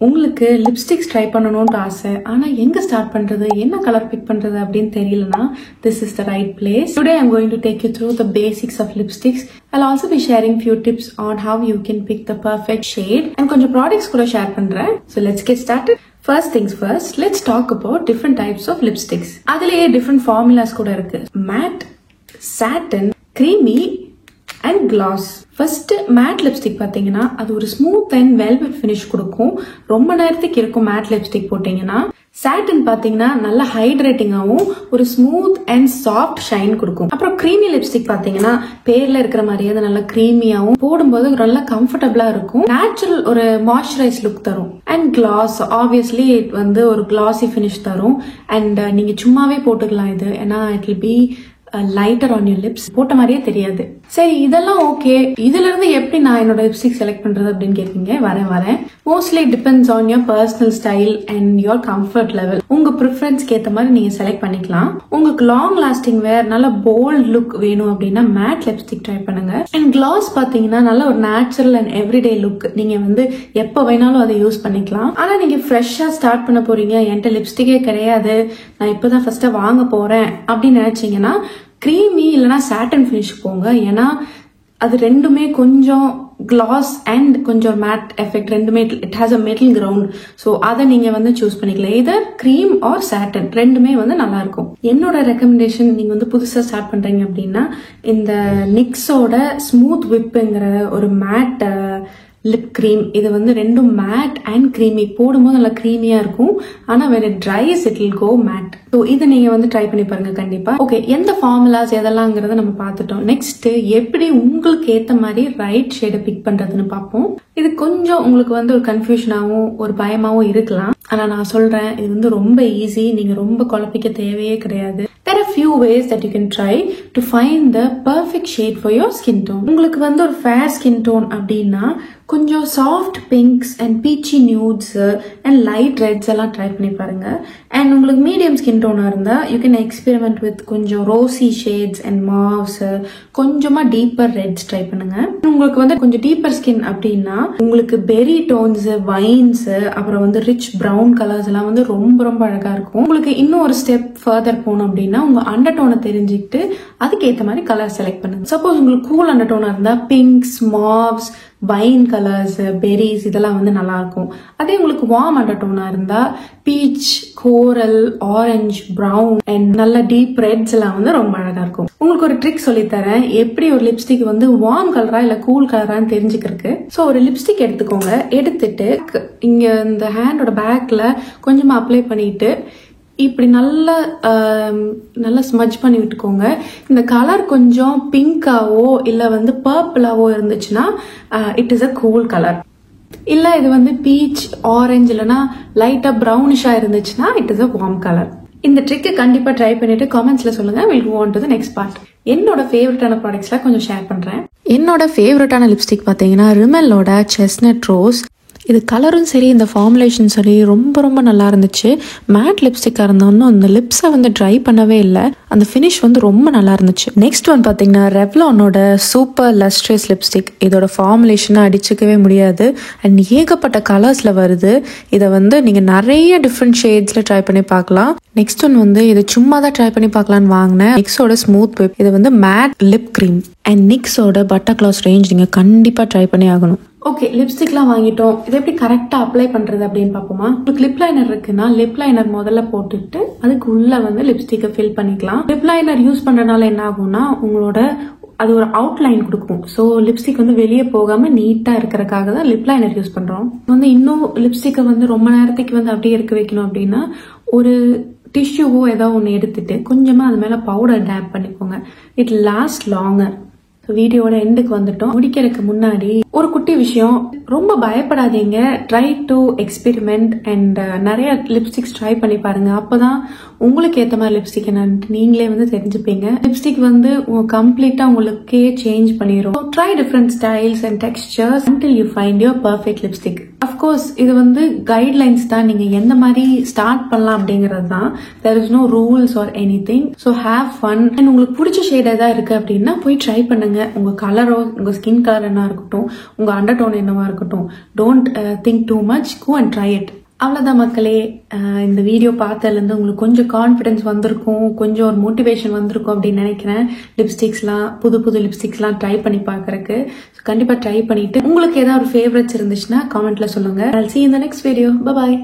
உங்களுக்கு lipsticks try பண்ணணும்னு ஆசை, ஆனா எங்க ஸ்டார்ட் பண்றது, என்ன கலர் பிக் பண்றது அப்படின்னு தெரியலனா, this is the right place. Today I'm going to take you through the basics of lipsticks. I'll also be sharing few tips on how you can pick the perfect shade and கொஞ்சம் products கூட share பண்றேன். So let's get started. First things first, let's talk about different types of lipsticks. அதுலயே different formulas கூட இருக்கு. Matte, satin, creamy and gloss. First mat lipstick பார்த்தீங்கன்னா அது ஒரு smooth and velvet finish கொடுக்கும். ரொம்ப நேரத்துக்கு இருக்கும் மேட் லிப்ஸ்டிக் போட்டீங்கன்னா. சாட்டின் பார்த்தீங்கன்னா நல்ல ஹைட்ரேட்டிங்காகவும் ஒரு ஸ்மூத் அண்ட் சாஃப்ட் ஷைன் கொடுக்கும். அப்புறம் க்ரீமி லிப்ஸ்டிக் பார்த்தீங்கன்னா பேர்ல இருக்கிற மாதிரியே அது நல்லா க்ரீமியாகவும் போடும்போது நல்லா கம்ஃபர்டபுளா இருக்கும். நேச்சுரல் ஒரு மாய்ஸ்சரைஸ் லுக் தரும். அண்ட் கிளாஸ் ஆப்வியஸ்லி வந்து ஒரு கிளாஸி ஃபினிஷ் தரும். அண்ட் நீங்க சும்மாவே போட்டுக்கலாம் இது, ஏன்னா it will be lighter on your lips. போட்ட மாதிரியே தெரியாது. சரி, இதெல்லாம் ஓகே. இதுல இருந்து எப்படி நான் என்னோட லிப்ஸ்டிக் செலக்ட் பண்றது அப்படின்னு கேட்பீங்க. வரேன். Mostly depends on your personal style and your comfort level. உங்க ப்ரிஃபரன்ஸ்க்கு ஏற்ற மாதிரி நீங்க செலக்ட் பண்ணிக்கலாம். உங்களுக்கு லாங் லாஸ்டிங் வேர், நல்ல போல்ட் லுக் வேணும் அப்படின்னா மேட் லிப்ஸ்டிக் ட்ரை பண்ணுங்க. அண்ட் கிளாஸ் பாத்தீங்கன்னா நல்ல ஒரு நேச்சுரல் அண்ட் எவ்ரிடே லுக். நீங்க வந்து எப்ப வேணாலும் அதை யூஸ் பண்ணிக்கலாம். ஆனா நீங்க ஃப்ரெஷ்ஷா ஸ்டார்ட் பண்ண போறீங்க, என்கிட்ட லிப்ஸ்டிக்கே கிடையாது, நான் இப்பதான் ஃபர்ஸ்டா வாங்க போறேன் அப்படின்னு நினைச்சீங்கன்னா கிரீமி இல்லைனா சாட்டன் ஃபினிஷ் போங்க. ஏன்னா அது ரெண்டுமே கொஞ்சம் கிளாஸ் அண்ட் கொஞ்சம் மேட் எஃபெக்ட் ரெண்டுமே, it has a metal ground. So அதை நீங்க வந்து சூஸ் பண்ணிக்கலாம். இதர் கிரீம் ஆர் சாட்டன் ரெண்டுமே வந்து நல்லா இருக்கும். என்னோட ரெக்கமெண்டேஷன், நீங்க வந்து புதுசா ஸ்டார்ட் பண்றீங்க அப்படின்னா இந்த நிக்ஸோட ஸ்மூத் விப்புங்கிற ஒரு மேட் லிப் கிரீம், இது வந்து ரெண்டும் மேட் அண்ட் கிரீமி. போடும்போது நல்லா கிரீமியா இருக்கும், ஆனா when it dries it will go matte. So இதை நீங்க வந்து ட்ரை பண்ணி பாருங்க கண்டிப்பா. ஓகே, எந்த ஃபார்முலாஸ் எதெல்லாம்ங்கிறத நம்ம பார்த்துட்டோம். நெக்ஸ்ட் எப்படி உங்களுக்கு ஏத்த மாதிரி ரைட் ஷேடை பிக் பண்றதுன்னு பார்ப்போம். இது கொஞ்சம் உங்களுக்கு வந்து ஒரு கன்ஃபியூஷனாகவும் ஒரு பயமாகவும் இருக்கலாம். ஆனா நான் சொல்றேன், இது வந்து ரொம்ப ஈஸி. நீங்க ரொம்ப குழப்பிக்க தேவையே கிடையாது. There are few ways that you can try to find the perfect shade for your skin tone. உங்களுக்கு வந்து ஒரு ஃபேர் ஸ்கின் டோன் அப்படின்னா கொஞ்சம் soft pinks and beach நியூட்ஸ் and light reds எல்லாம் ட்ரை பண்ணி பாருங்க. அண்ட் உங்களுக்கு மீடியம் ஸ்கின் டோனா இருந்தா யூ கேன் எக்ஸ்பெரிமெண்ட் வித் கொஞ்சம் ரோசி ஷேட்ஸ் அண்ட் மாவ்ஸ், கொஞ்சமா டீப்பர் ரெட்ஸ் ட்ரை பண்ணுங்க. உங்களுக்கு வந்து கொஞ்சம் டீப்பர் ஸ்கின் அப்படின்னா உங்களுக்கு பெரி டோன்ஸ், வைன்ஸ், அப்புறம் வந்து ரிச் பிரவுன் கலர்ஸ் எல்லாம் வந்து ரொம்ப ரொம்ப அழகா இருக்கும். உங்களுக்கு இன்னும் ஒரு ஸ்டெப் ஃபர்தர் போகணும் அப்படின்னா உங்க அண்டர் டோனை தெரிஞ்சுக்கிட்டு அதுக்கு ஏற்ற மாதிரி கலர் செலக்ட் பண்ணுங்க. சப்போஸ் உங்களுக்கு கூல் அண்டர் டோனா இருந்தா pinks, mauves, wine colours, berries இதெல்லாம் வந்து நல்லா இருக்கும். அதே உங்களுக்கு வார்ம் அண்டர் டோனா இருந்தா peach, coral, orange, brown and நல்ல டீப் ரெட்ஸ் எல்லாம் வந்து ரொம்ப அழகா இருக்கும். உங்களுக்கு ஒரு ட்ரிக் சொல்லித்தரேன், எப்படி ஒரு லிப்ஸ்டிக் வந்து வார்ம் கலரா இல்ல கூல் கலரான்னு தெரிஞ்சுக்கிறதுக்கு. ஸோ ஒரு லிப்ஸ்டிக் எடுத்துக்கோங்க. எடுத்துட்டு இங்க இந்த ஹேண்டோட பேக்ல கொஞ்சமா அப்ளை பண்ணிட்டு இப்படி நல்லா ஸ்மஜ் பண்ணி விட்டுக்கோங்க. இந்த கலர் கொஞ்சம் பிங்காவோ இல்ல வந்து பர்பிளாவோ இருந்துச்சுன்னா it is a cool colour. இல்ல இது வந்து பீச், ஆரஞ்சு இல்லைன்னா லைட்டா ப்ரௌனிஷா இருந்துச்சுன்னா it is a warm colour. இந்த ட்ரிக்கை கண்டிப்பா ட்ரை பண்ணிட்டு காமெண்ட்ஸ்ல சொல்லுங்க. Will go on to the next part. என்னோட ஃபேவரட்டான ப்ராடக்ட்ஸ்ல கொஞ்சம் ஷேர் பண்றேன். என்னோட ஃபேவரட்டான லிப்ஸ்டிக் பாத்தீங்கன்னா ரிமெல்லோட செஸ்னட் ரோஸ். இது கலரும் சரி, இந்த ஃபார்முலேஷன் சரி ரொம்ப ரொம்ப நல்லா இருந்துச்சு. மேட் லிப்ஸ்டிக்காக இருந்தாலும் அந்த லிப்ஸை வந்து ட்ரை பண்ணவே இல்லை. அந்த ஃபினிஷ் வந்து ரொம்ப நல்லா இருந்துச்சு. நெக்ஸ்ட் ஒன் பார்த்தீங்கன்னா ரெவ்லானோட சூப்பர் லஸ்ட்ரஸ் லிப்ஸ்டிக். இதோட ஃபார்முலேஷனை அடிச்சுக்கவே முடியாது. அண்ட் ஏகப்பட்ட கலர்ஸில் வருது. இதை வந்து நீங்கள் நிறைய டிஃப்ரெண்ட் ஷேட்ஸில் ட்ரை பண்ணி பார்க்கலாம். நெக்ஸ்ட் ஒன் வந்து இது சும்மா தான் ட்ரை பண்ணி பார்க்கலான்னு வாங்கினேன். நிக்ஸோட ஸ்மூத் விப். இது வந்து மேட் லிப் கிரீம். அண்ட் நிக்ஸோட பட்டர் கிளாஸ் ரேஞ்ச் நீங்கள் கண்டிப்பாக ட்ரை பண்ணி ஆகணும். ஓகே, லிப்ஸ்டிக்லாம் வாங்கிட்டோம். இது எப்படி கரெக்டா அப்ளை பண்றது அப்படின்னு பார்ப்போமா. உங்களுக்கு லிப் லைனர் இருக்குன்னா லிப் லைனர் முதல்ல போட்டுட்டு அதுக்கு உள்ள வந்து லிப்ஸ்டிக்கை ஃபில் பண்ணிக்கலாம். லிப் லைனர் யூஸ் பண்றதுனால என்ன ஆகும்னா உங்களோட அது ஒரு அவுட்லைன் கொடுக்கும். ஸோ லிப்ஸ்டிக் வந்து வெளியே போகாம நீட்டா இருக்கிறதுக்காக தான் லிப் லைனர் யூஸ் பண்றோம். வந்து இன்னும் லிப்ஸ்டிக்கை வந்து ரொம்ப நேரத்துக்கு வந்து அப்படியே இருக்க வைக்கணும் அப்படின்னா ஒரு டிஷ்யூவோ ஏதாவது ஒன்று எடுத்துட்டு கொஞ்சமா அது மேல பவுடர் டேப் பண்ணிக்கோங்க. It last longer. வீடியோட எண்டுக்கு வந்துட்டோம். முடிக்கிறதுக்கு முன்னாடி ஒரு குட்டி விஷயம், ரொம்ப பயப்படாதீங்க. ட்ரை டு எக்ஸ்பெரிமெண்ட் அண்ட் நிறைய லிப்ஸ்டிக்ஸ் ட்ரை பண்ணி பாருங்க. அப்பதான் உங்களுக்கு ஏத்த மாதிரி லிப்ஸ்டிக் என்னன்னு நீங்களே வந்து தெரிஞ்சுப்பீங்க. லிப்ஸ்டிக் வந்து கம்ப்ளீட்டா உங்களுக்கே சேஞ்ச் பண்ணிரும். Try different styles and textures until you find your perfect lipstick. Of course இது வந்து கைட்லைன்ஸ் தான். நீங்க எந்த மாதிரி ஸ்டார்ட் பண்ணலாம் அப்படிங்கறது தான். there is no rules or anything. so have fun. and உங்களுக்கு பிடிச்ச ஷேட் ஏதாவது இருக்கு அப்படின்னா போய் ட்ரை பண்ணுங்க. பாருங்க. உங்க கலரோ, உங்க ஸ்கின் கலர் என்ன இருக்கட்டும், உங்க அண்டர்டோன் என்னவா இருக்கட்டும், don't think too much, go and try it. அவ்வளோதான் மக்களே. இந்த வீடியோ பார்த்ததுலேருந்து உங்களுக்கு கொஞ்சம் கான்ஃபிடென்ஸ் வந்திருக்கும், கொஞ்சம் ஒரு மோட்டிவேஷன் வந்திருக்கும் அப்படின்னு நினைக்கிறேன். லிப்ஸ்டிக்ஸ்லாம் புது லிப்ஸ்டிக்ஸ்லாம் ட்ரை பண்ணி பார்க்கறக்கு. கண்டிப்பாக ட்ரை பண்ணிட்டு உங்களுக்கு ஏதாவது ஒரு ஃபேவரட்ஸ் இருந்துச்சுன்னா கமெண்ட்ல சொல்லுங்க. I'll see you in the next video. Bye bye.